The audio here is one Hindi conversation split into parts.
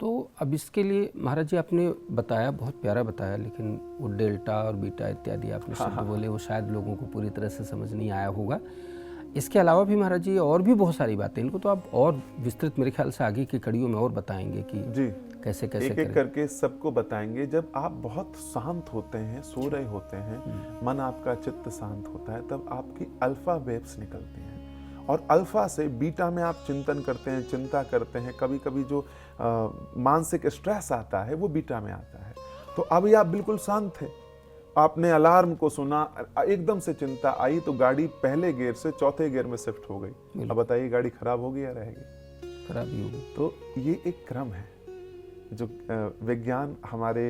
तो अब इसके लिए महाराज जी आपने बताया, बहुत प्यारा बताया, लेकिन वो डेल्टा और बीटा इत्यादि आपने शब्द बोले, वो शायद लोगों को पूरी तरह से समझ नहीं आया होगा। इसके अलावा भी महाराज जी और भी बहुत सारी बातें, इनको तो आप और विस्तृत मेरे ख्याल से आगे की कड़ियों में और बताएंगे कि जी कैसे कैसे एक एक करके सबको बताएंगे। जब आप बहुत शांत होते हैं, सो रहे होते हैं, मन आपका चित्त शांत होता है, तब आपकी अल्फा वेव्स निकलती हैं और अल्फा से बीटा में आप चिंतन करते हैं, चिंता करते हैं, कभी कभी जो मानसिक स्ट्रेस आता है वो बीटा में आता है। तो अभी आप बिल्कुल शांत थे, आपने अलार्म को सुना, एकदम से चिंता आई तो गाड़ी पहले गियर से चौथे गियर में शिफ्ट हो गई। अब बताइए गाड़ी खराब होगी या रहेगी? खराब ही होगी। तो ये एक क्रम है जो विज्ञान हमारे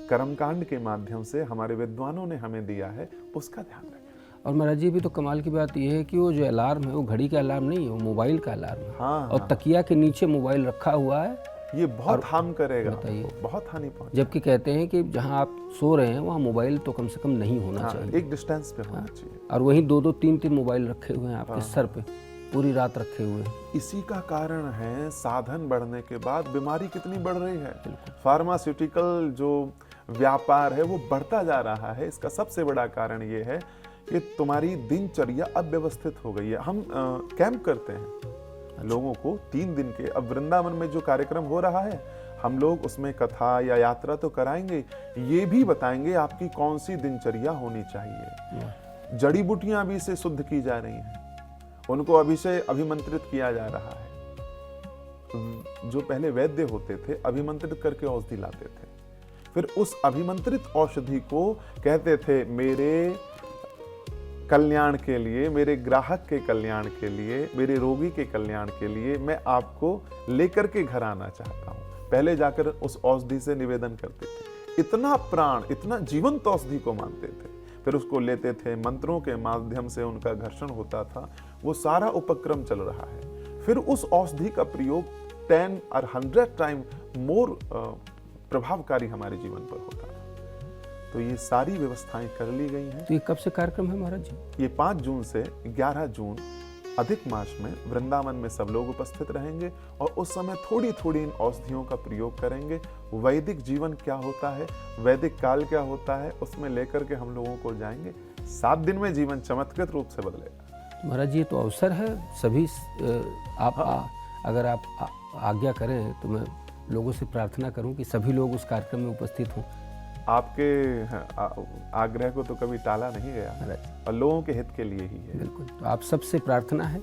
कर्मकांड के माध्यम से हमारे विद्वानों ने हमें दिया है, उसका ध्यान रखें। और महाराज जी भी तो कमाल की बात यह है कि वो जो अलार्म है वो घड़ी का अलार्म नहीं है, वो मोबाइल का अलार्म है। हाँ, और तकिया के नीचे मोबाइल रखा हुआ है, ये बहुत हार्म करेगा, बताइए, बहुत हानि पहुंचे। जबकि कहते हैं कि जहां आप सो रहे हैं वहां मोबाइल तो कम से कम नहीं होना चाहिए, एक डिस्टेंस पे होना चाहिए। और वहीं 2-2 3-3 मोबाइल रखे हुए हैं आपके सर पे, पूरी रात रखे हुए हैं। इसी का कारण है साधन बढ़ने के बाद बीमारी कितनी बढ़ रही है। फार्मास्यूटिकल जो व्यापार है वो बढ़ता जा रहा है। इसका सबसे बड़ा कारण ये है कि तुम्हारी दिनचर्या अव्यवस्थित हो गई है। हम कैंप करते हैं लोगों को 3 दिन के। अब वृंदावन में जो कार्यक्रम हो रहा है, हम लोग उसमें कथा या यात्रा तो कराएंगे, ये भी बताएंगे आपकी कौन सी दिनचर्या होनी चाहिए। जड़ी बूटियां भी इसे शुद्ध की जा रही हैं, उनको अभी से अभिमंत्रित किया जा रहा है। जो पहले वैद्य होते थे अभिमंत्रित करके औषधि लाते थे, फिर उस अभिमंत्रित औषधि को कहते थे मेरे कल्याण के लिए, मेरे ग्राहक के कल्याण के लिए, मेरे रोगी के कल्याण के लिए मैं आपको लेकर के घर आना चाहता हूं। पहले जाकर उस औषधि से निवेदन करते थे, इतना प्राण, इतना जीवंत औषधि को मानते थे। फिर उसको लेते थे, मंत्रों के माध्यम से उनका घर्षण होता था। वो सारा उपक्रम चल रहा है। फिर उस औषधि का प्रयोग 10 और 100 टाइम मोर प्रभावकारी हमारे जीवन पर होता है। तो ये सारी व्यवस्थाएं कर ली गई हैं। तो ये कब से कार्यक्रम है महाराज जी? ये 5 जून से 11 जून अधिक मास में वृंदावन में सब लोग उपस्थित रहेंगे और उस समय थोड़ी थोड़ी इन औषधियों का प्रयोग करेंगे। वैदिक जीवन क्या होता है, वैदिक काल क्या होता है, उसमें लेकर के हम लोगों को जाएंगे। 7 दिन में जीवन चमत्कृत रूप से बदलेगा। महाराज जी ये तो अवसर है सभी, अगर आप आज्ञा करें तो मैं लोगों से प्रार्थना करूं कि सभी लोग उस कार्यक्रम में उपस्थित हों। आपके आग्रह को तो कभी टाला नहीं गया और लोगों के हित के लिए ही है। बिल्कुल। तो आप सबसे प्रार्थना है,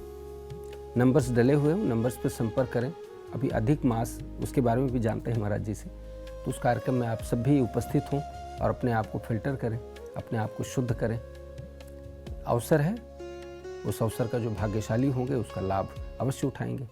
नंबर्स डले हुए हैं, नंबर्स पर संपर्क करें। अभी अधिक मास उसके बारे में भी जानते हैं महाराज जी से। तो उस कार्यक्रम में आप सभी उपस्थित हों और अपने आप को फिल्टर करें, अपने आप को शुद्ध करें। अवसर है, उस अवसर का जो भाग्यशाली होंगे उसका लाभ अवश्य उठाएंगे।